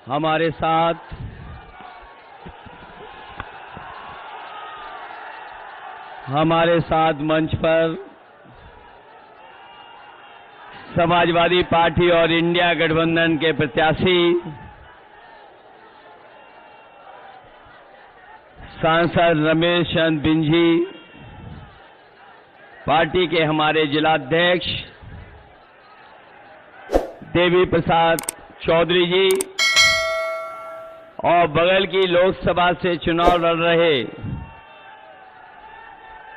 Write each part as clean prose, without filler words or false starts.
हमारे साथ मंच पर समाजवादी पार्टी और इंडिया गठबंधन के प्रत्याशी सांसद रमेश चंद्र बिंजी, पार्टी के हमारे जिलाध्यक्ष देवी प्रसाद चौधरी जी और बगल की लोकसभा से चुनाव लड़ रहे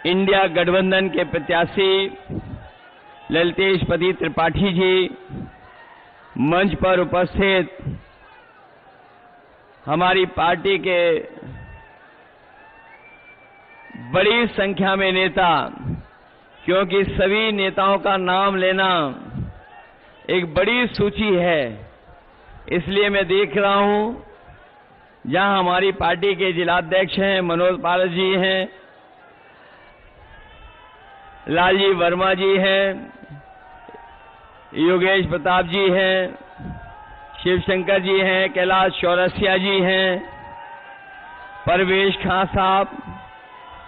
इंडिया गठबंधन के प्रत्याशी ललितेश पति त्रिपाठी जी, मंच पर उपस्थित हमारी पार्टी के बड़ी संख्या में नेता, क्योंकि सभी नेताओं का नाम लेना एक बड़ी सूची है, इसलिए मैं देख रहा हूं जहां हमारी पार्टी के जिलाध्यक्ष हैं मनोज पारस जी हैं, लालजी वर्मा जी हैं, योगेश प्रताप जी हैं, शिवशंकर जी हैं, कैलाश चौरसिया जी हैं, परवेश खां साहब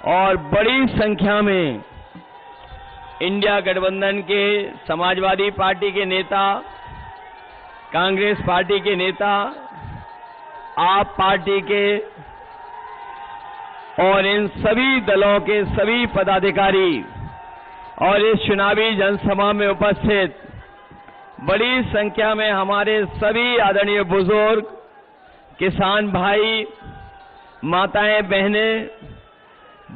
और बड़ी संख्या में इंडिया गठबंधन के, समाजवादी पार्टी के नेता, कांग्रेस पार्टी के नेता, आप पार्टी के और इन सभी दलों के सभी पदाधिकारी और इस चुनावी जनसभा में उपस्थित बड़ी संख्या में हमारे सभी आदरणीय बुजुर्ग, किसान भाई, माताएं, बहनें,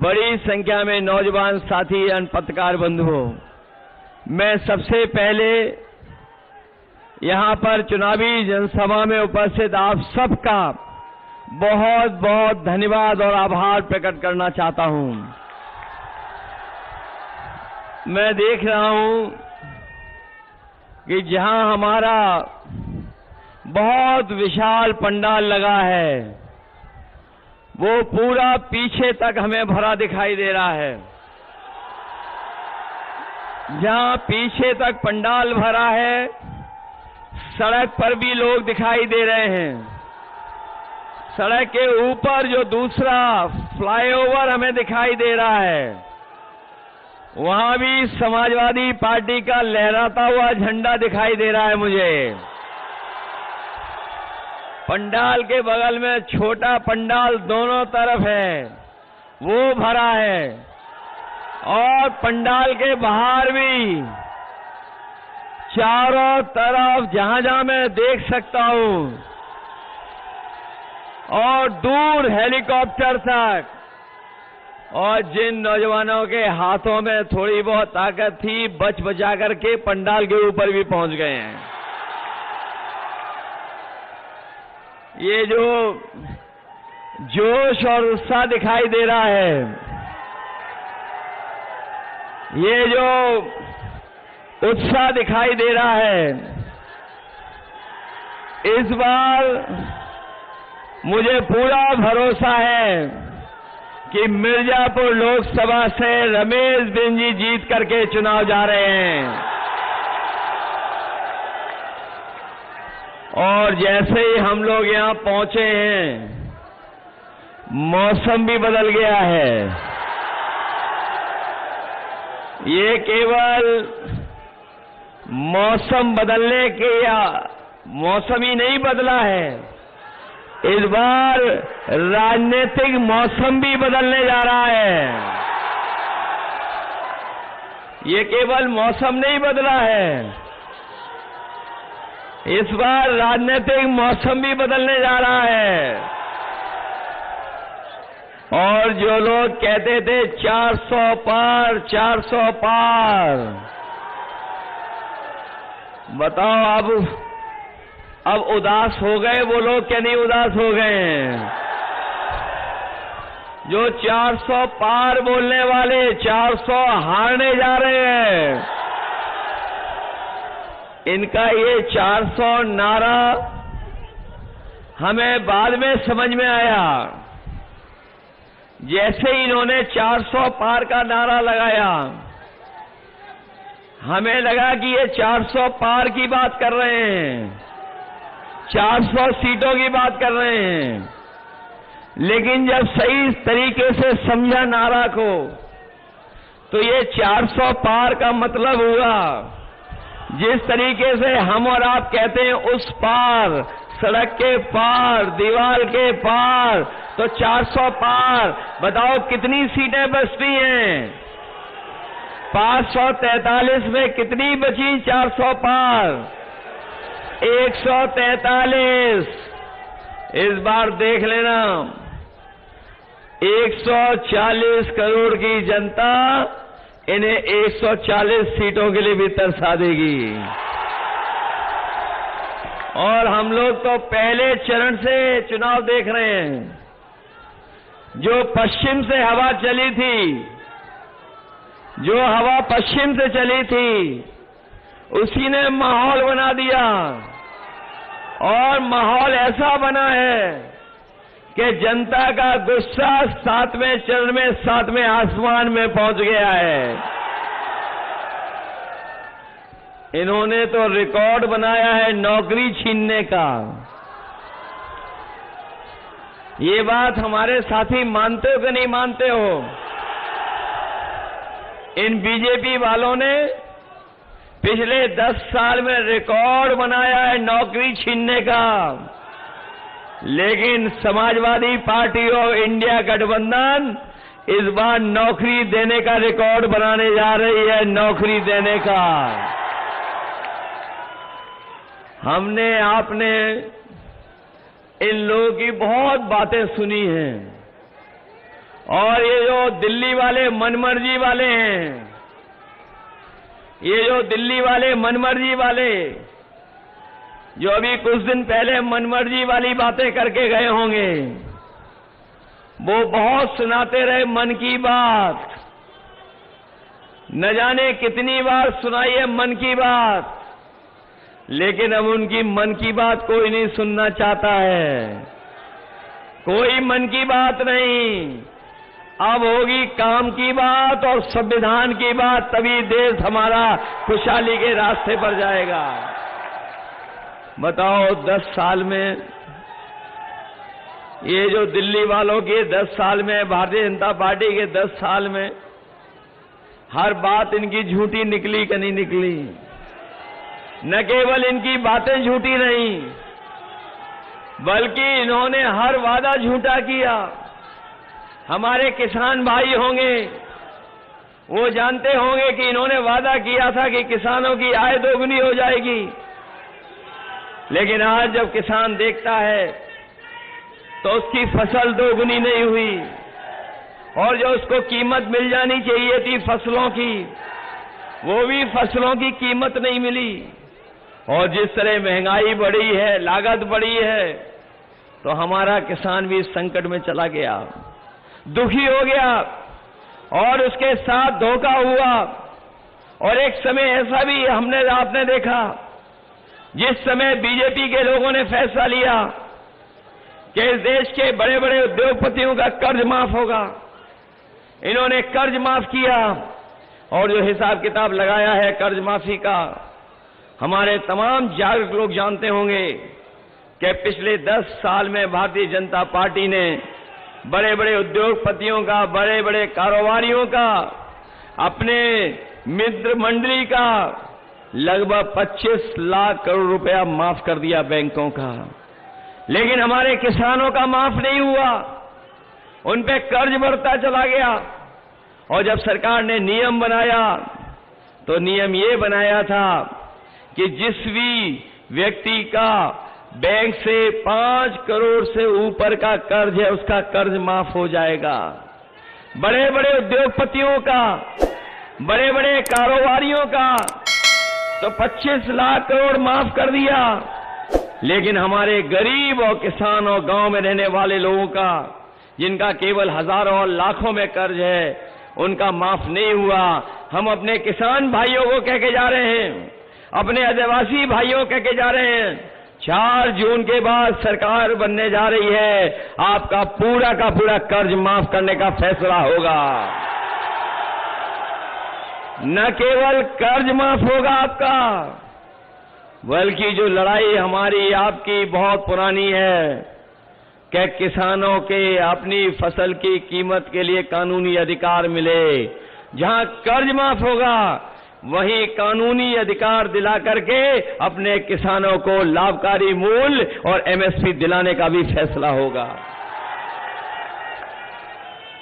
बड़ी संख्या में नौजवान साथी और पत्रकार बंधुओं, मैं सबसे पहले यहां पर चुनावी जनसभा में उपस्थित आप सबका बहुत बहुत धन्यवाद और आभार प्रकट करना चाहता हूं। मैं देख रहा हूं कि जहां हमारा बहुत विशाल पंडाल लगा है, वो पूरा पीछे तक हमें भरा दिखाई दे रहा है। जहां पीछे तक पंडाल भरा है, सड़क पर भी लोग दिखाई दे रहे हैं। सड़क के ऊपर जो दूसरा फ्लाईओवर हमें दिखाई दे रहा है, वहां भी समाजवादी पार्टी का लहराता हुआ झंडा दिखाई दे रहा है मुझे। पंडाल के बगल में छोटा पंडाल दोनों तरफ है, वो भरा है, और पंडाल के बाहर भी चारों तरफ जहां जहां मैं देख सकता हूं, और दूर हेलीकॉप्टर तक, और जिन नौजवानों के हाथों में थोड़ी बहुत ताकत थी, बच बचा करके पंडाल के ऊपर भी पहुंच गए हैं। ये जो जोश और उत्साह दिखाई दे रहा है, ये जो उत्साह दिखाई दे रहा है, इस बार मुझे पूरा भरोसा है कि मिर्जापुर लोकसभा से रमेश बिंजी जीत करके चुनाव जा रहे हैं। और जैसे ही हम लोग यहां पहुंचे हैं, मौसम भी बदल गया है। ये केवल मौसम बदलने के या मौसम ही नहीं बदला है, इस बार राजनीतिक मौसम भी बदलने जा रहा है। ये केवल मौसम नहीं बदला है, इस बार राजनीतिक मौसम भी बदलने जा रहा है। और जो लोग कहते थे 400 पार, 400 पार, बताओ अब उदास हो गए वो लोग, क्या नहीं उदास हो गए हैं? जो 400 पार बोलने वाले 400 हारने जा रहे हैं, इनका ये 400 नारा हमें बाद में समझ में आया। जैसे ही इन्होंने 400 पार का नारा लगाया, हमें लगा कि ये 400 पार की बात कर रहे हैं, 400 सीटों की बात कर रहे हैं, लेकिन जब सही तरीके से समझा नारा को तो ये 400 पार का मतलब हुआ जिस तरीके से हम और आप कहते हैं उस पार, सड़क के पार, दीवार के पार, तो 400 पार। बताओ कितनी सीटें बचती हैं? 543 में कितनी बची? 400 पार 143। इस बार देख लेना, 140 करोड़ की जनता इन्हें 140 सीटों के लिए भी तरसा देगी। और हम लोग तो पहले चरण से चुनाव देख रहे हैं। जो पश्चिम से हवा चली थी, जो हवा पश्चिम से चली थी, उसी ने माहौल बना दिया। और माहौल ऐसा बना है कि जनता का गुस्सा 7वें चरण में 7वें आसमान में पहुंच गया है। इन्होंने तो रिकॉर्ड बनाया है नौकरी छीनने का। ये बात हमारे साथी मानते हो कि नहीं मानते हो? इन बीजेपी वालों ने पिछले 10 साल में रिकॉर्ड बनाया है नौकरी छीनने का, लेकिन समाजवादी पार्टी और इंडिया गठबंधन इस बार नौकरी देने का रिकॉर्ड बनाने जा रही है। नौकरी देने का हमने आपने इन लोगों की बहुत बातें सुनी हैं, और ये जो दिल्ली वाले मनमर्जी वाले हैं, ये जो दिल्ली वाले मनमर्जी वाले जो अभी कुछ दिन पहले मनमर्जी वाली बातें करके गए होंगे, वो बहुत सुनाते रहे मन की बात। न जाने कितनी बार सुनाई है मन की बात, लेकिन अब उनकी मन की बात कोई नहीं सुनना चाहता है। कोई मन की बात नहीं, अब होगी काम की बात और संविधान की बात, तभी देश हमारा खुशहाली के रास्ते पर जाएगा। बताओ 10 साल में, ये जो दिल्ली वालों के 10 साल में, भारतीय जनता पार्टी के 10 साल में हर बात इनकी झूठी निकली कि नहीं निकली? न केवल इनकी बातें झूठी नहीं, बल्कि इन्होंने हर वादा झूठा किया। हमारे किसान भाई होंगे, वो जानते होंगे कि इन्होंने वादा किया था कि किसानों की आय दोगुनी हो जाएगी, लेकिन आज जब किसान देखता है तो उसकी फसल दोगुनी नहीं हुई, और जो उसको कीमत मिल जानी चाहिए थी फसलों की, वो भी फसलों की कीमत नहीं मिली। और जिस तरह महंगाई बढ़ी है, लागत बढ़ी है, तो हमारा किसान भी संकट में चला गया, दुखी हो गया, और उसके साथ धोखा हुआ। और एक समय ऐसा भी आपने देखा जिस समय बीजेपी के लोगों ने फैसला लिया कि इस देश के बड़े बड़े उद्योगपतियों का कर्ज माफ होगा। इन्होंने कर्ज माफ किया, और जो हिसाब किताब लगाया है कर्ज माफी का, हमारे तमाम जागरूक लोग जानते होंगे कि पिछले 10 साल में भारतीय जनता पार्टी ने बड़े बड़े उद्योगपतियों का, बड़े बड़े कारोबारियों का, अपने मित्र मंडली का लगभग 25 लाख करोड़ रुपया माफ कर दिया बैंकों का। लेकिन हमारे किसानों का माफ नहीं हुआ, उन पे कर्ज बढ़ता चला गया। और जब सरकार ने नियम बनाया तो नियम ये बनाया था कि जिस भी व्यक्ति का बैंक से 5 करोड़ से ऊपर का कर्ज है, उसका कर्ज माफ हो जाएगा। बड़े बड़े उद्योगपतियों का, बड़े बड़े कारोबारियों का तो 25 लाख करोड़ माफ कर दिया, लेकिन हमारे गरीब और किसान और गांव में रहने वाले लोगों का, जिनका केवल हजारों और लाखों में कर्ज है, उनका माफ नहीं हुआ। हम अपने किसान भाइयों को कह के जा रहे हैं, अपने आदिवासी भाइयों कह के जा रहे हैं, 4 जून के बाद सरकार बनने जा रही है, आपका पूरा का पूरा कर्ज माफ करने का फैसला होगा। न केवल कर्ज माफ होगा आपका, बल्कि जो लड़ाई हमारी आपकी बहुत पुरानी है कि किसानों के अपनी फसल की कीमत के लिए कानूनी अधिकार मिले। जहां कर्ज माफ होगा वहीं कानूनी अधिकार दिला करके अपने किसानों को लाभकारी मूल्य और एमएसपी दिलाने का भी फैसला होगा।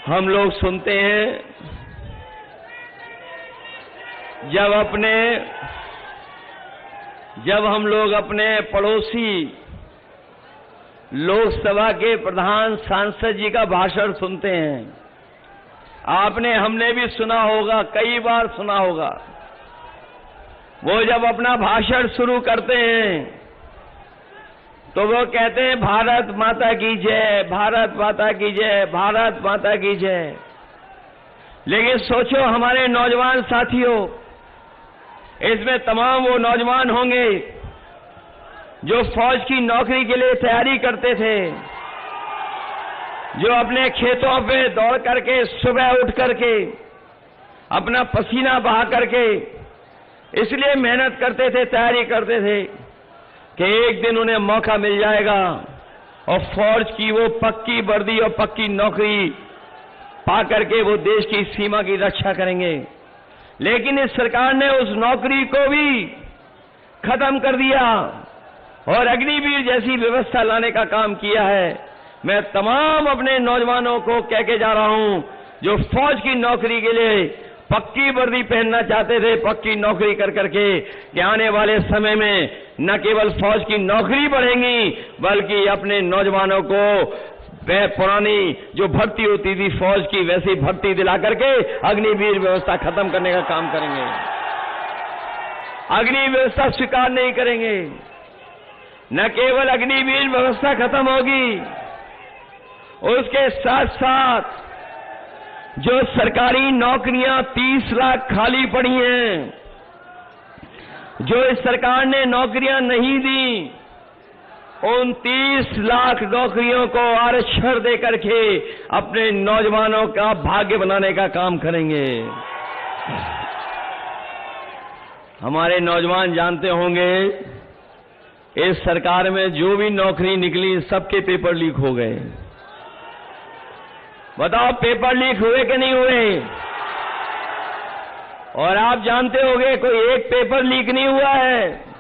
हम लोग सुनते हैं जब हम लोग अपने पड़ोसी लोकसभा के प्रधान सांसद जी का भाषण सुनते हैं, हमने भी सुना होगा, कई बार सुना होगा। वो जब अपना भाषण शुरू करते हैं तो वो कहते हैं भारत माता की जय, भारत माता की जय, भारत माता की जय। लेकिन सोचो हमारे नौजवान साथियों, इसमें तमाम वो नौजवान होंगे जो फौज की नौकरी के लिए तैयारी करते थे, जो अपने खेतों पे दौड़ करके सुबह उठ करके अपना पसीना बहा करके इसलिए मेहनत करते थे, तैयारी करते थे कि एक दिन उन्हें मौका मिल जाएगा और फौज की वो पक्की वर्दी और पक्की नौकरी पा करके वो देश की सीमा की रक्षा करेंगे। लेकिन इस सरकार ने उस नौकरी को भी खत्म कर दिया और अग्निवीर जैसी व्यवस्था लाने का काम किया है। मैं तमाम अपने नौजवानों को कह के जा रहा हूं जो फौज की नौकरी के लिए पक्की वर्दी पहनना चाहते थे, पक्की नौकरी कर करके, कि आने वाले समय में न केवल फौज की नौकरी बढ़ेंगी बल्कि अपने नौजवानों को पुरानी जो भर्ती होती थी फौज की वैसी भर्ती दिला करके अग्निवीर व्यवस्था खत्म करने का काम करेंगे। अग्नि व्यवस्था स्वीकार नहीं करेंगे। न केवल अग्निवीर व्यवस्था खत्म होगी, उसके साथ साथ जो सरकारी नौकरियां 30 लाख खाली पड़ी हैं, जो इस सरकार ने नौकरियां नहीं दी, उन 30 लाख नौकरियों को आरक्षण देकर के अपने नौजवानों का भाग्य बनाने का काम करेंगे। हमारे नौजवान जानते होंगे इस सरकार में जो भी नौकरी निकली सबके पेपर लीक हो गए। बताओ पेपर लीक हुए कि नहीं हुए? और आप जानते होंगे कोई एक पेपर लीक नहीं हुआ है।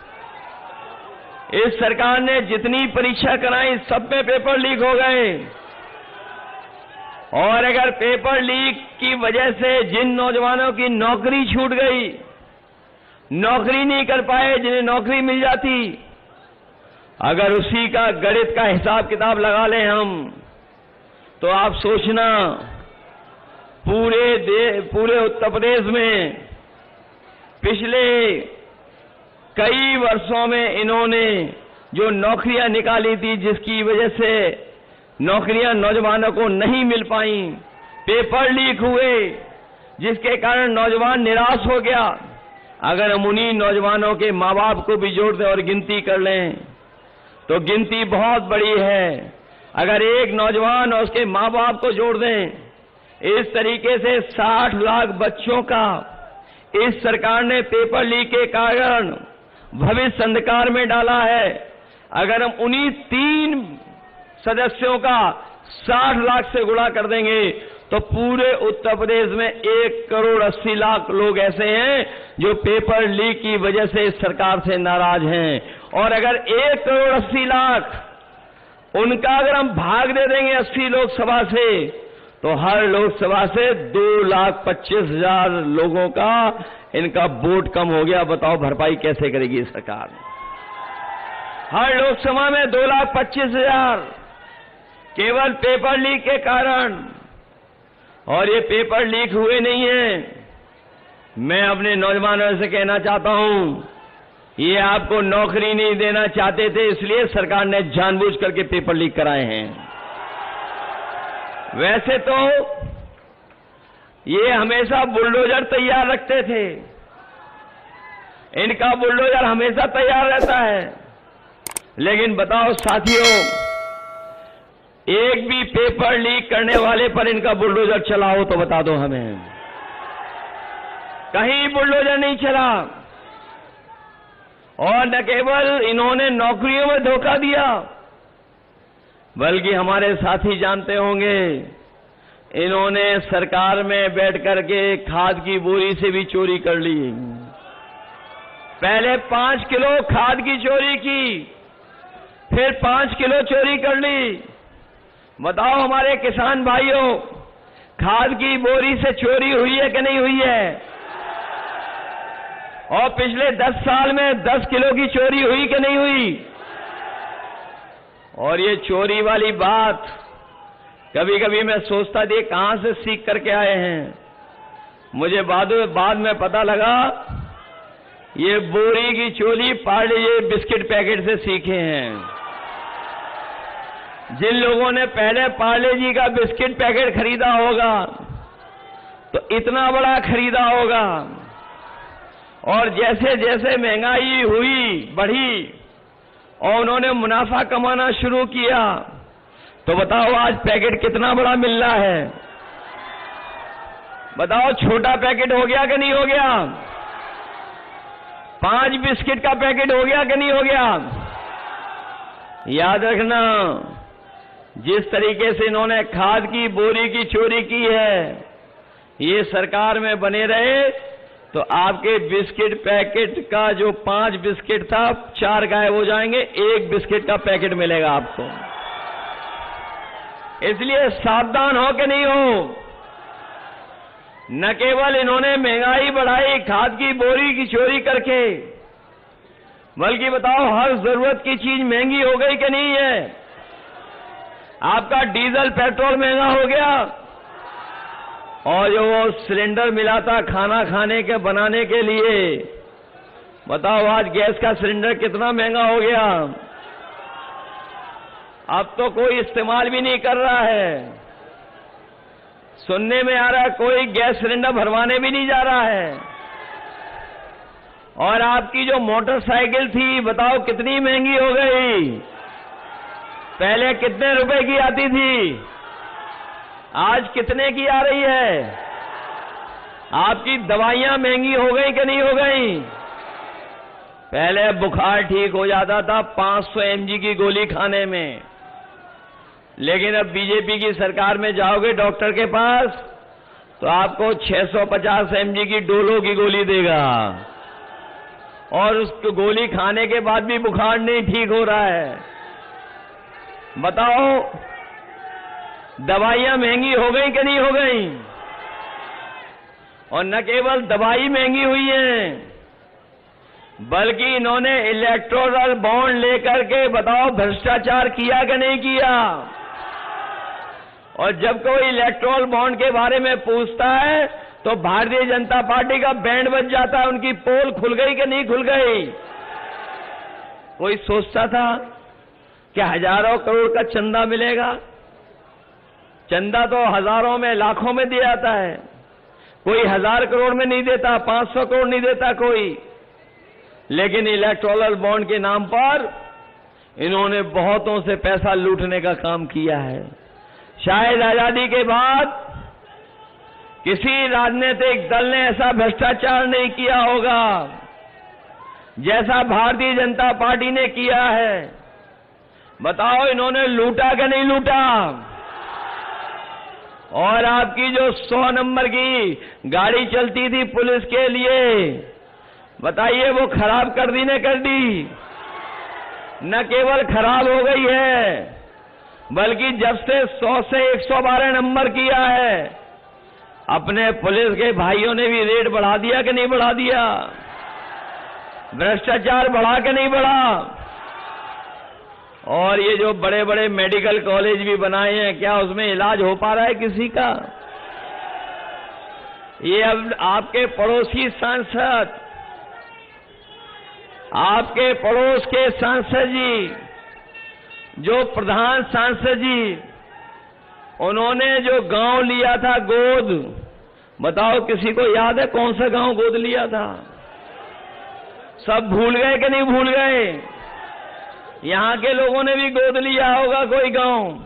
इस सरकार ने जितनी परीक्षा कराई सब में पेपर लीक हो गए। और अगर पेपर लीक की वजह से जिन नौजवानों की नौकरी छूट गई, नौकरी नहीं कर पाए, जिन्हें नौकरी मिल जाती, अगर उसी का गणित का हिसाब किताब लगा लें हम, तो आप सोचना पूरे उत्तर प्रदेश में पिछले कई वर्षों में इन्होंने जो नौकरियां निकाली थी, जिसकी वजह से नौकरियां नौजवानों को नहीं मिल पाई, पेपर लीक हुए, जिसके कारण नौजवान निराश हो गया। अगर हम उन्हीं नौजवानों के माँ बाप को भी जोड़ दें और गिनती कर लें तो गिनती बहुत बड़ी है। अगर एक नौजवान और उसके माँ बाप को जोड़ दें, इस तरीके से 60 लाख बच्चों का इस सरकार ने पेपर लीक के कारण भविष्य अंधकार में डाला है। अगर हम उन्हीं 3 सदस्यों का 60 लाख से गुणा कर देंगे तो पूरे उत्तर प्रदेश में 1,80,00,000 लोग ऐसे हैं जो पेपर लीक की वजह से इस सरकार से नाराज हैं। और अगर 1,80,00,000 उनका अगर हम भाग दे देंगे 80 लोकसभा से, तो हर लोकसभा से 2,25,000 लोगों का इनका वोट कम हो गया। बताओ भरपाई कैसे करेगी सरकार? हर लोकसभा में 2,25,000 केवल पेपर लीक के कारण। और ये पेपर लीक हुए नहीं हैं। मैं अपने नौजवानों से कहना चाहता हूं, ये आपको नौकरी नहीं देना चाहते थे, इसलिए सरकार ने जानबूझ करके पेपर लीक कराए हैं। वैसे तो ये हमेशा बुलडोजर तैयार रखते थे, इनका बुलडोजर हमेशा तैयार रहता है। लेकिन बताओ साथियों, एक भी पेपर लीक करने वाले पर इनका बुलडोजर चला हो तो बता दो हमें। कहीं बुलडोजर नहीं चला। और न केवल इन्होंने नौकरियों में धोखा दिया, बल्कि हमारे साथी जानते होंगे, इन्होंने सरकार में बैठ करके खाद की बोरी से भी चोरी कर ली। पहले 5 किलो खाद की चोरी की, फिर 5 किलो चोरी कर ली। बताओ हमारे किसान भाइयों, खाद की बोरी से चोरी हुई है कि नहीं हुई है? और पिछले 10 साल में 10 किलो की चोरी हुई कि नहीं हुई? और ये चोरी वाली बात कभी कभी मैं सोचता थी कहां से सीख करके आए हैं। मुझे बाद में पता लगा ये बोरी की चोरी पार्ले बिस्किट पैकेट से सीखे हैं। जिन लोगों ने पहले पार्ले जी का बिस्किट पैकेट खरीदा होगा तो इतना बड़ा खरीदा होगा, और जैसे जैसे महंगाई हुई बढ़ी और उन्होंने मुनाफा कमाना शुरू किया, तो बताओ आज पैकेट कितना बड़ा मिल रहा है? बताओ छोटा पैकेट हो गया कि नहीं हो गया? 5 बिस्किट का पैकेट हो गया कि नहीं हो गया? याद रखना, जिस तरीके से इन्होंने खाद की बोरी की चोरी की है, ये सरकार में बने रहे तो आपके बिस्किट पैकेट का जो 5 बिस्किट था 4 गायब हो जाएंगे, 1 बिस्किट का पैकेट मिलेगा आपको। इसलिए सावधान हो कि नहीं हो। न केवल इन्होंने महंगाई बढ़ाई खाद की बोरी की चोरी करके, बल्कि बताओ हर जरूरत की चीज महंगी हो गई कि नहीं है? आपका डीजल पेट्रोल महंगा हो गया, और जो वो सिलेंडर मिला था खाना खाने के बनाने के लिए, बताओ आज गैस का सिलेंडर कितना महंगा हो गया। अब तो कोई इस्तेमाल भी नहीं कर रहा है। सुनने में आ रहा है कोई गैस सिलेंडर भरवाने भी नहीं जा रहा है। और आपकी जो मोटरसाइकिल थी, बताओ कितनी महंगी हो गई। पहले कितने रुपए की आती थी, आज कितने की आ रही है? आपकी दवाइयां महंगी हो गई कि नहीं हो गई? पहले बुखार ठीक हो जाता था 500 mg की गोली खाने में, लेकिन अब बीजेपी की सरकार में जाओगे डॉक्टर के पास तो आपको 650 mg की डोलो की गोली देगा, और उस गोली खाने के बाद भी बुखार नहीं ठीक हो रहा है। बताओ दवाइयां महंगी हो गई कि नहीं हो गई? और न केवल दवाई महंगी हुई है, बल्कि इन्होंने इलेक्टोरल बॉन्ड लेकर के बताओ भ्रष्टाचार किया कि नहीं किया? और जब कोई इलेक्टोरल बॉन्ड के बारे में पूछता है तो भारतीय जनता पार्टी का बैंड बज जाता है, उनकी पोल खुल गई कि नहीं खुल गई? कोई सोचता था कि हजारों करोड़ का चंदा मिलेगा। चंदा तो हजारों में लाखों में दिया जाता है, कोई 1000 करोड़ में नहीं देता, 500 करोड़ नहीं देता कोई। लेकिन इलेक्टोरल बॉन्ड के नाम पर इन्होंने बहुतों से पैसा लूटने का काम किया है। शायद आजादी के बाद किसी राजनीतिक दल ने ऐसा भ्रष्टाचार नहीं किया होगा जैसा भारतीय जनता पार्टी ने किया है। बताओ इन्होंने लूटा कि नहीं लूटा? और आपकी जो 100 नंबर की गाड़ी चलती थी पुलिस के लिए, बताइए वो खराब कर दी ने कर दी? न केवल खराब हो गई है, बल्कि जब से 100 से 112 नंबर किया है, अपने पुलिस के भाइयों ने भी रेट बढ़ा दिया कि नहीं बढ़ा दिया? भ्रष्टाचार बढ़ा कि नहीं बढ़ा? और ये जो बड़े बड़े मेडिकल कॉलेज भी बनाए हैं, क्या उसमें इलाज हो पा रहा है किसी का? ये अब आपके पड़ोसी सांसद, आपके पड़ोस के सांसद जी, जो प्रधान सांसद जी, उन्होंने जो गांव लिया था गोद, बताओ किसी को याद है कौन सा गांव गोद लिया था? सब भूल गए कि नहीं भूल गए? यहां के लोगों ने भी गोद लिया होगा कोई गांव।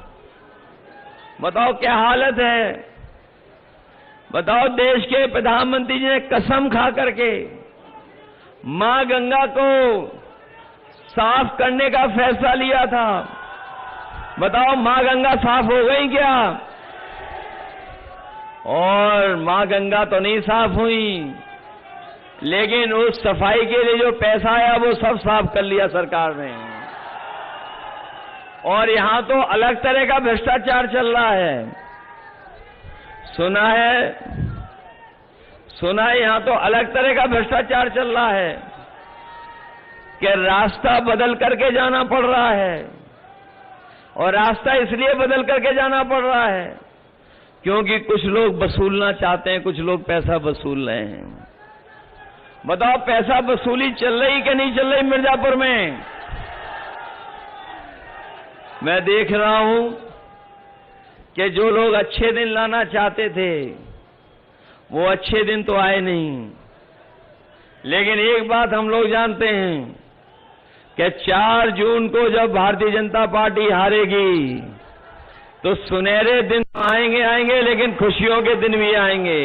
बताओ क्या हालत है। बताओ देश के प्रधानमंत्री जी ने कसम खा करके मां गंगा को साफ करने का फैसला लिया था। बताओ मां गंगा साफ हो गई क्या? और मां गंगा तो नहीं साफ हुई, लेकिन उस सफाई के लिए जो पैसा आया वो सब साफ कर लिया सरकार ने। और यहां तो अलग तरह का भ्रष्टाचार चल रहा है। सुना है यहां तो अलग तरह का भ्रष्टाचार चल रहा है कि रास्ता बदल करके जाना पड़ रहा है। और रास्ता इसलिए बदल करके जाना पड़ रहा है क्योंकि कुछ लोग वसूलना चाहते हैं, कुछ लोग पैसा वसूल रहे हैं। बताओ पैसा वसूली चल रही कि नहीं चल रही मिर्जापुर में? मैं देख रहा हूं कि जो लोग अच्छे दिन लाना चाहते थे वो अच्छे दिन तो आए नहीं। लेकिन एक बात हम लोग जानते हैं कि 4 जून को जब भारतीय जनता पार्टी हारेगी तो सुनहरे दिन आएंगे, लेकिन खुशियों के दिन भी आएंगे।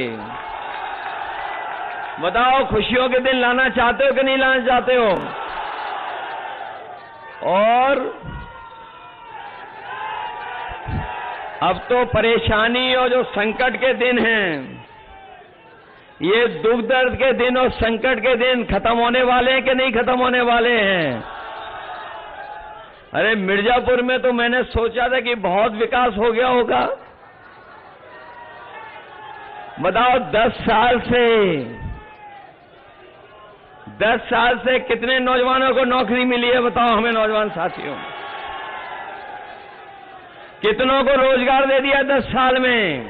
बताओ खुशियों के दिन लाना चाहते हो कि नहीं लाना चाहते हो? और अब तो परेशानी और जो संकट के दिन हैं, ये दुख दर्द के दिन और संकट के दिन खत्म होने वाले हैं कि नहीं खत्म होने वाले हैं? अरे मिर्जापुर में तो मैंने सोचा था कि बहुत विकास हो गया होगा। बताओ 10 साल से कितने नौजवानों को नौकरी मिली है? बताओ हमें नौजवान साथियों, कितनों को रोजगार दे दिया 10 साल में?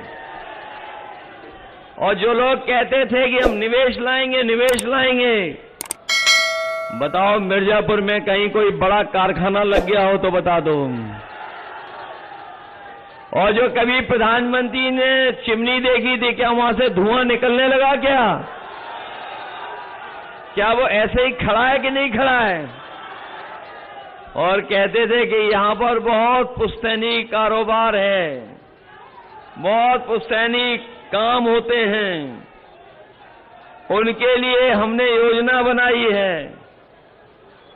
और जो लोग कहते थे कि हम निवेश लाएंगे, बताओ मिर्जापुर में कहीं कोई बड़ा कारखाना लग गया हो तो बता दो। और जो कभी प्रधानमंत्री ने चिमनी देखी थी, क्या वहां से धुआं निकलने लगा क्या वो ऐसे ही खड़ा है कि नहीं खड़ा है? और कहते थे कि यहां पर बहुत पुश्तैनी कारोबार है, बहुत पुश्तैनी काम होते हैं, उनके लिए हमने योजना बनाई है।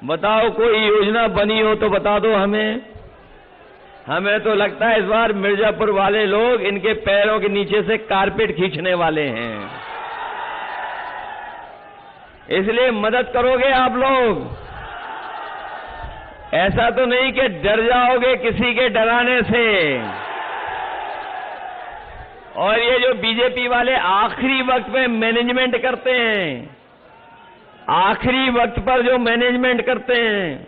बताओ कोई योजना बनी हो तो बता दो हमें। हमें तो लगता है इस बार मिर्जापुर वाले लोग इनके पैरों के नीचे से कारपेट खींचने वाले हैं। इसलिए मदद करोगे आप लोग? ऐसा तो नहीं कि डर जाओगे किसी के डराने से। और ये जो बीजेपी वाले आखिरी वक्त में मैनेजमेंट करते हैं, आखिरी वक्त पर जो मैनेजमेंट करते हैं,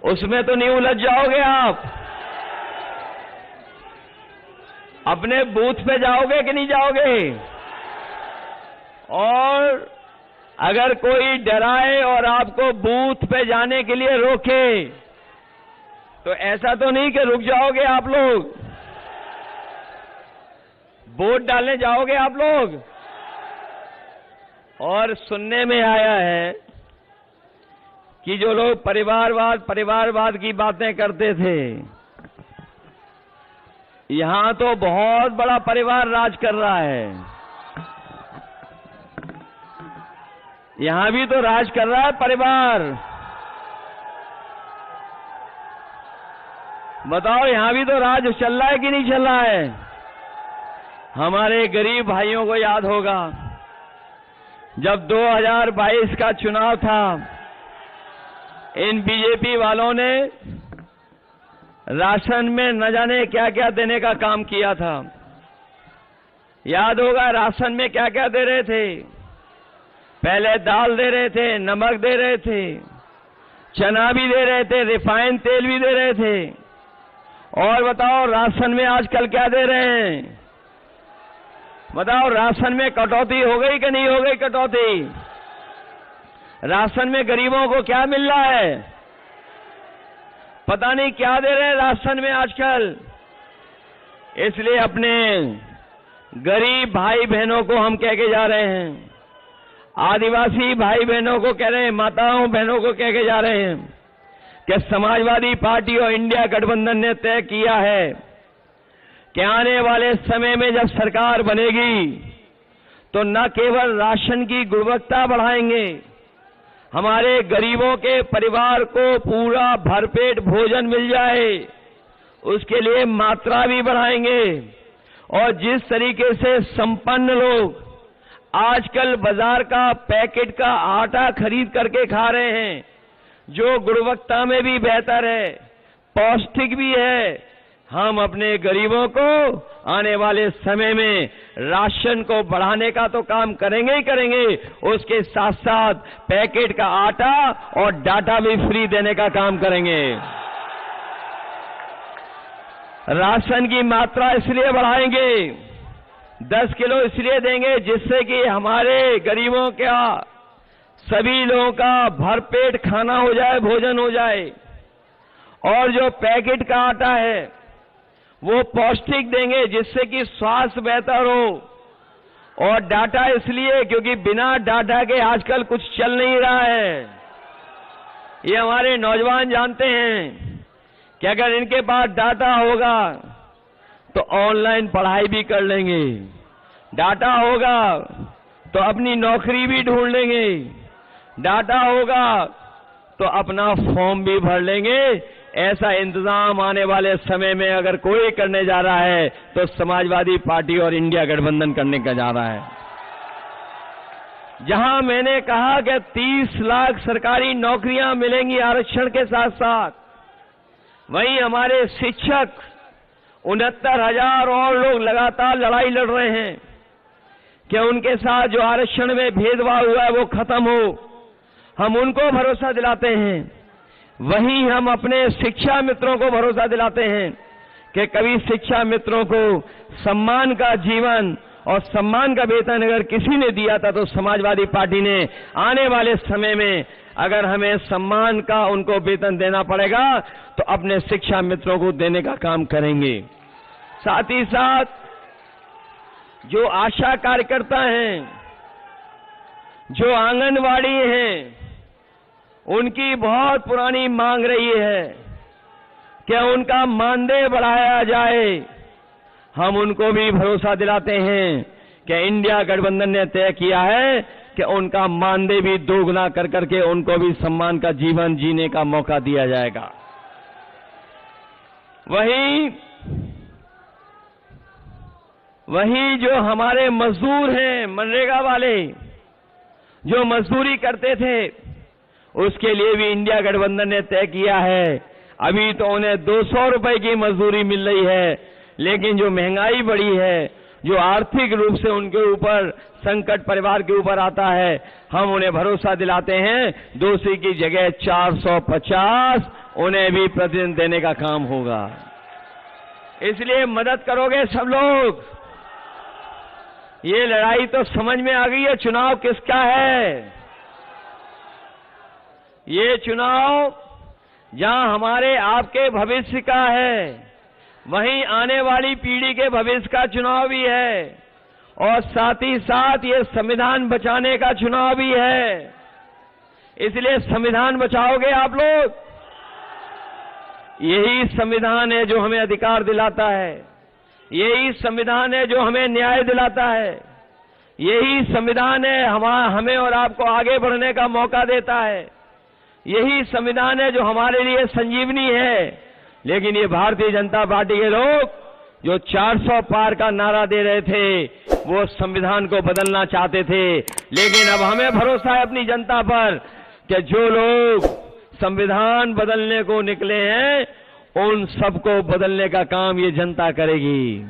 उसमें तो नहीं उलझ जाओगे आप? अपने बूथ पे जाओगे कि नहीं जाओगे? और अगर कोई डराए और आपको बूथ पे जाने के लिए रोके तो ऐसा तो नहीं कि रुक जाओगे आप लोग? वोट डालने जाओगे आप लोग? और सुनने में आया है कि जो लोग परिवारवाद की बातें करते थे, यहां तो बहुत बड़ा परिवार राज कर रहा है। यहां भी तो राज कर रहा है परिवार। बताओ यहां भी तो राज चल रहा है कि नहीं चल रहा है? हमारे गरीब भाइयों को याद होगा जब 2022 का चुनाव था, इन बीजेपी वालों ने राशन में न जाने क्या क्या देने का काम किया था। याद होगा राशन में क्या क्या दे रहे थे? पहले दाल दे रहे थे, नमक दे रहे थे, चना भी दे रहे थे, रिफाइंड तेल भी दे रहे थे। और बताओ राशन में आजकल क्या दे रहे हैं? बताओ राशन में कटौती हो गई कि नहीं हो गई कटौती? राशन में गरीबों को क्या मिल रहा है? पता नहीं क्या दे रहे हैं राशन में आजकल। इसलिए अपने गरीब भाई बहनों को हम कह के जा रहे हैं, आदिवासी भाई बहनों को कह रहे हैं, माताओं बहनों को कह के जा रहे हैं कि समाजवादी पार्टी और इंडिया गठबंधन ने तय किया है कि आने वाले समय में जब सरकार बनेगी तो न केवल राशन की गुणवत्ता बढ़ाएंगे, हमारे गरीबों के परिवार को पूरा भरपेट भोजन मिल जाए, उसके लिए मात्रा भी बढ़ाएंगे। और जिस तरीके से संपन्न लोग आजकल बाजार का पैकेट का आटा खरीद करके खा रहे हैं, जो गुणवत्ता में भी बेहतर है, पौष्टिक भी है, हम अपने गरीबों को आने वाले समय में राशन को बढ़ाने का तो काम करेंगे ही करेंगे, उसके साथ साथ पैकेट का आटा और डाटा भी फ्री देने का काम करेंगे। राशन की मात्रा इसलिए बढ़ाएंगे, 10 किलो इसलिए देंगे जिससे कि हमारे गरीबों का, सभी लोगों का भरपेट खाना हो जाए, भोजन हो जाए। और जो पैकेट का आटा है वो पौष्टिक देंगे जिससे कि स्वास्थ्य बेहतर हो। और डाटा इसलिए क्योंकि बिना डाटा के आजकल कुछ चल नहीं रहा है। ये हमारे नौजवान जानते हैं कि अगर इनके पास डाटा होगा तो ऑनलाइन पढ़ाई भी कर लेंगे, डाटा होगा तो अपनी नौकरी भी ढूंढ लेंगे, डाटा होगा तो अपना फॉर्म भी भर लेंगे। ऐसा इंतजाम आने वाले समय में अगर कोई करने जा रहा है तो समाजवादी पार्टी और इंडिया गठबंधन करने का जा रहा है। जहां मैंने कहा कि 30 लाख सरकारी नौकरियां मिलेंगी आरक्षण के साथ साथ, वहीं हमारे शिक्षक 69,000 और लोग लगातार लड़ाई लड़ रहे हैं कि उनके साथ जो आरक्षण में भेदभाव हुआ है वो खत्म हो। हम उनको भरोसा दिलाते हैं। वहीं हम अपने शिक्षा मित्रों को भरोसा दिलाते हैं कि कभी शिक्षा मित्रों को सम्मान का जीवन और सम्मान का वेतन अगर किसी ने दिया था तो समाजवादी पार्टी ने आने वाले समय में अगर हमें सम्मान का उनको वेतन देना पड़ेगा तो अपने शिक्षा मित्रों को देने का काम करेंगे। साथ ही साथ जो आशा कार्यकर्ता हैं, जो आंगनवाड़ी हैं, उनकी बहुत पुरानी मांग रही है कि उनका मानदेय बढ़ाया जाए। हम उनको भी भरोसा दिलाते हैं कि इंडिया गठबंधन ने तय किया है कि उनका मानदेय भी दोगुना कर करके उनको भी सम्मान का जीवन जीने का मौका दिया जाएगा। वहीं जो हमारे मजदूर हैं, मनरेगा वाले जो मजदूरी करते थे, उसके लिए भी इंडिया गठबंधन ने तय किया है। अभी तो उन्हें 200 रुपए की मजदूरी मिल रही है, लेकिन जो महंगाई बढ़ी है, जो आर्थिक रूप से उनके ऊपर संकट परिवार के ऊपर आता है, हम उन्हें भरोसा दिलाते हैं 200 की जगह 450 उन्हें भी प्रतिदिन देने का काम होगा। इसलिए मदद करोगे सब लोग। ये लड़ाई तो समझ में आ गई है, चुनाव किसका है। ये चुनाव जहां हमारे आपके भविष्य का है, वहीं आने वाली पीढ़ी के भविष्य का चुनाव भी है, और साथ ही साथ ये संविधान बचाने का चुनाव भी है। इसलिए संविधान बचाओगे आप लोग। यही संविधान है जो हमें अधिकार दिलाता है, यही संविधान है जो हमें न्याय दिलाता है, यही संविधान है हमें और आपको आगे बढ़ने का मौका देता है, यही संविधान है जो हमारे लिए संजीवनी है। लेकिन ये भारतीय जनता पार्टी के लोग जो 400 पार का नारा दे रहे थे, वो संविधान को बदलना चाहते थे। लेकिन अब हमें भरोसा है अपनी जनता पर कि जो लोग संविधान बदलने को निकले हैं, उन सबको बदलने का काम ये जनता करेगी।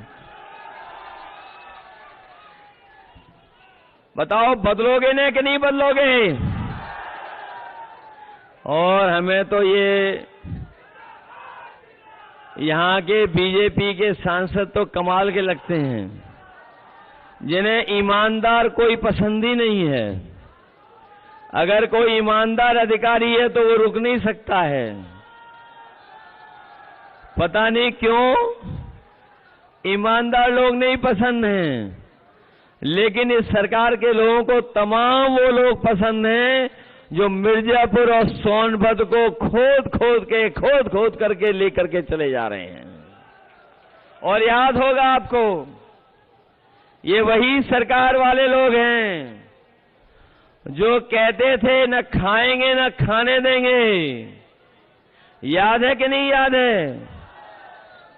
बताओ, बदलोगे ने कि नहीं बदलोगे? और हमें तो ये यहां के बीजेपी के सांसद तो कमाल के लगते हैं, जिन्हें ईमानदार कोई पसंद ही नहीं है। अगर कोई ईमानदार अधिकारी है तो वो रुक नहीं सकता है। पता नहीं क्यों ईमानदार लोग नहीं पसंद हैं, लेकिन इस सरकार के लोगों को तमाम वो लोग पसंद हैं जो मिर्जापुर और सोनभद्र को खोद खोद करके लेकर के चले जा रहे हैं। और याद होगा आपको, ये वही सरकार वाले लोग हैं जो कहते थे न खाएंगे न खाने देंगे, याद है कि नहीं याद है?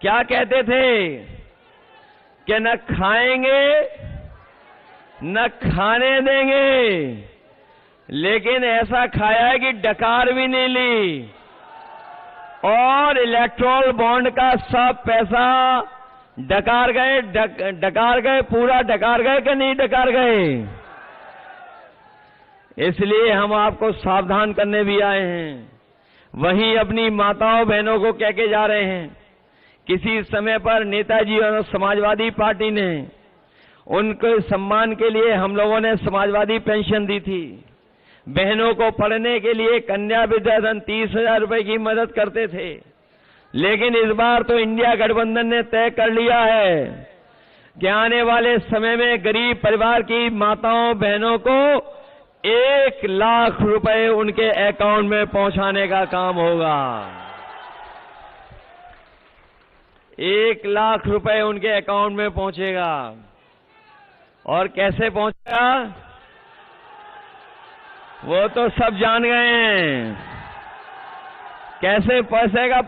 क्या कहते थे कि न खाएंगे न खाने देंगे, लेकिन ऐसा खाया है कि डकार भी नहीं ली, और इलेक्ट्रोल बॉन्ड का सब पैसा डकार गए, पूरा डकार गए कि नहीं डकार गए? इसलिए हम आपको सावधान करने भी आए हैं। वहीं अपनी माताओं बहनों को कह के जा रहे हैं, किसी समय पर नेताजी और समाजवादी पार्टी ने उनके सम्मान के लिए हम लोगों ने समाजवादी पेंशन दी थी। बहनों को पढ़ने के लिए कन्या विद्याधन 30,000 रुपए की मदद करते थे। लेकिन इस बार तो इंडिया गठबंधन ने तय कर लिया है कि आने वाले समय में गरीब परिवार की माताओं बहनों को 1 लाख रुपए उनके अकाउंट में पहुंचाने का काम होगा। 1 लाख रुपए उनके अकाउंट में पहुंचेगा। और कैसे पहुंचेगा वो तो सब जान गए हैं। कैसे पहुंचेगा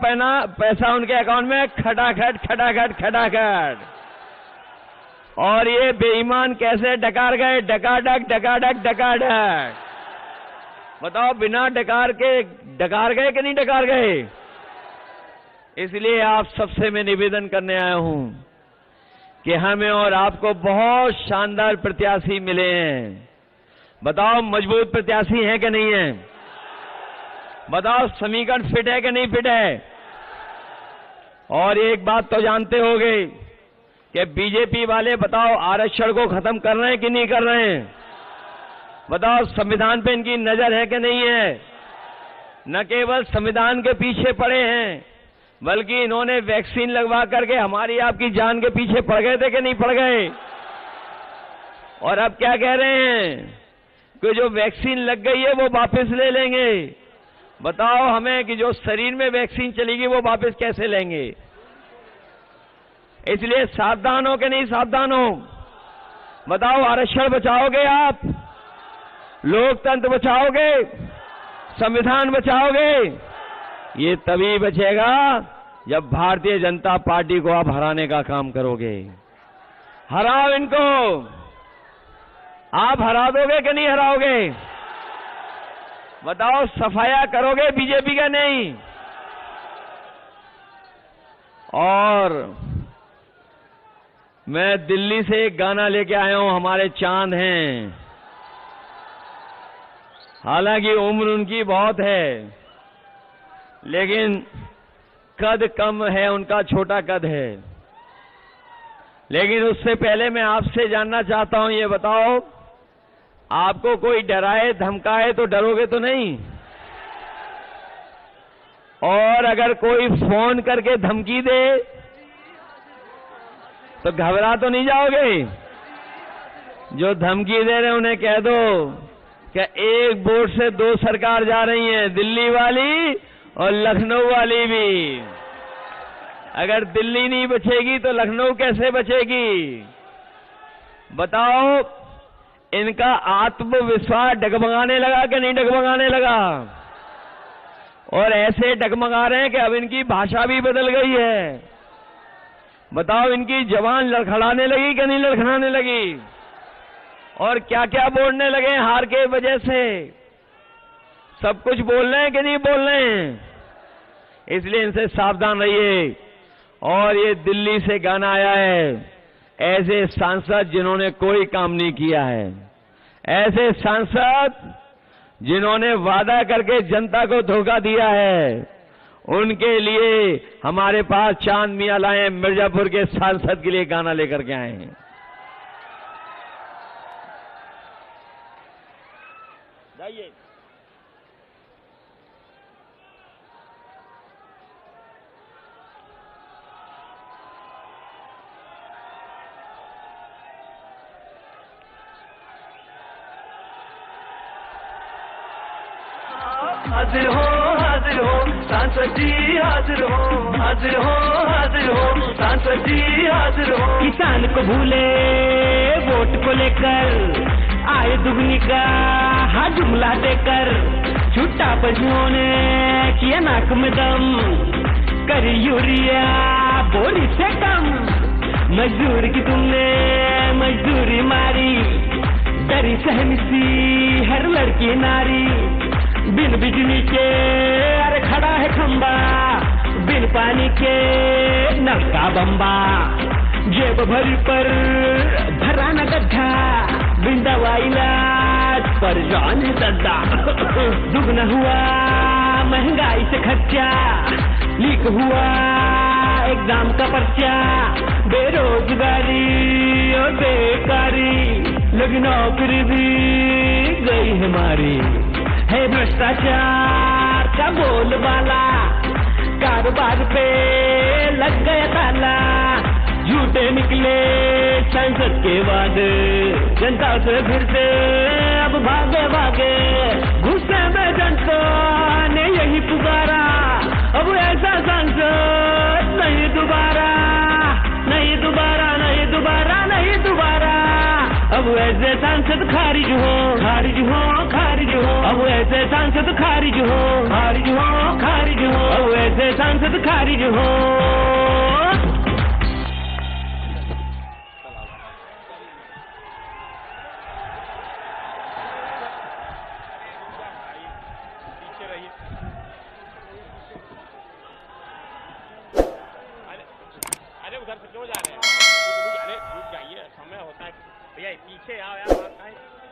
पैसा उनके अकाउंट में? खटाखट खटाखट खटाखट। और ये बेईमान कैसे डकार गए? डकाडक डकाडक डकाडक। बताओ, बिना डकार के डकार गए कि नहीं डकार गए? इसलिए आप सबसे मैं निवेदन करने आया हूं कि हमें और आपको बहुत शानदार प्रत्याशी मिले हैं। बताओ, मजबूत प्रत्याशी है कि नहीं है? बताओ, समीकरण फिट है कि नहीं फिट है? और एक बात तो जानते होंगे कि बीजेपी वाले बताओ आरक्षण को खत्म कर रहे हैं कि नहीं कर रहे हैं? बताओ, संविधान पे इनकी नजर है कि नहीं है? न केवल संविधान के पीछे पड़े हैं, बल्कि इन्होंने वैक्सीन लगवा करके हमारी आपकी जान के पीछे पड़ गए थे कि नहीं पड़ गए? और अब क्या कह रहे हैं कि जो वैक्सीन लग गई है वो वापस ले लेंगे। बताओ हमें कि जो शरीर में वैक्सीन चलेगी वो वापस कैसे लेंगे? इसलिए सावधान हो कि नहीं सावधान हो? बताओ, आरक्षण बचाओगे आप? लोकतंत्र बचाओगे? संविधान बचाओगे? ये तभी बचेगा जब भारतीय जनता पार्टी को आप हराने का काम करोगे। हराओ इनको। आप हरा दोगे कि नहीं हराओगे? बताओ, सफाया करोगे बीजेपी का? नहीं। और मैं दिल्ली से एक गाना लेके आया हूं, हमारे चांद हैं। हालांकि उम्र उनकी बहुत है, लेकिन कद कम है उनका, छोटा कद है। लेकिन उससे पहले मैं आपसे जानना चाहता हूं, ये बताओ, आपको कोई डराए धमकाए तो डरोगे तो नहीं? और अगर कोई फोन करके धमकी दे तो घबरा तो नहीं जाओगे? जो धमकी दे रहे उन्हें कह दो कि एक बोट से 2 सरकार जा रही है, दिल्ली वाली और लखनऊ वाली भी। अगर दिल्ली नहीं बचेगी तो लखनऊ कैसे बचेगी? बताओ, इनका आत्मविश्वास डगमगाने लगा कि नहीं डगमगाने लगा? और ऐसे डगमगा रहे हैं कि अब इनकी भाषा भी बदल गई है। बताओ, इनकी जबान लड़खड़ाने लगी कि नहीं लड़खड़ाने लगी? और क्या क्या बोलने लगे हार के वजह से? सब कुछ बोल रहे हैं कि नहीं बोल रहे हैं? इसलिए इनसे सावधान रहिए। और ये दिल्ली से गाना आया है, ऐसे सांसद जिन्होंने कोई काम नहीं किया है, ऐसे सांसद जिन्होंने वादा करके जनता को धोखा दिया है, उनके लिए हमारे पास चांद मियां लाए, मिर्जापुर के सांसद के लिए गाना लेकर के आए हैं। जाइए। हाजिर हो सांसद जी, हाजिर हो सांसद जी, हाजिर हो। किसान को भूले वोट को लेकर आए दुगनी का कहा जुमला देकर छुट्टा पशुओं ने किया नाक में दम, कर यूरिया बोरी से कम, मजदूर की तुमने मजदूरी मारी, डरी सहमी सी हर लड़की नारी, बिन बिजली के अरे खड़ा है खंबा, बिन पानी के नल का बम्बा, जेब भरी पर भरा न गड्ढा, बिन दवा इलाज पर जान दद्दा, दुगना हुआ महंगाई से खर्चा, लीक हुआ एग्जाम का पर्चा, बेरोजगारी और बेकारी, लगी नौकरी भी गई हमारी, है भ्रष्टाचार का बोलबाला, कारोबार पे लग गया ताला, झूठे निकले संसद के वादे, जनता से फिर से अब भागे भागे, गुस्से में जनता ने यही पुकारा, अब ऐसा संसद नहीं दोबारा, नहीं दोबारा, नहीं दोबारा, नहीं दोबारा, अब ऐसे सांसद खारिज हो, खारिज हो, खारिज हो, अब ऐसे सांसद खारिज हो, खारिज हो, खारिज हो, अब ऐसे सांसद खारिज हो। अरे उधर से क्यों जा रहे हैं? रुक जाइए, समय होता है भैया, पीछे आओ यार।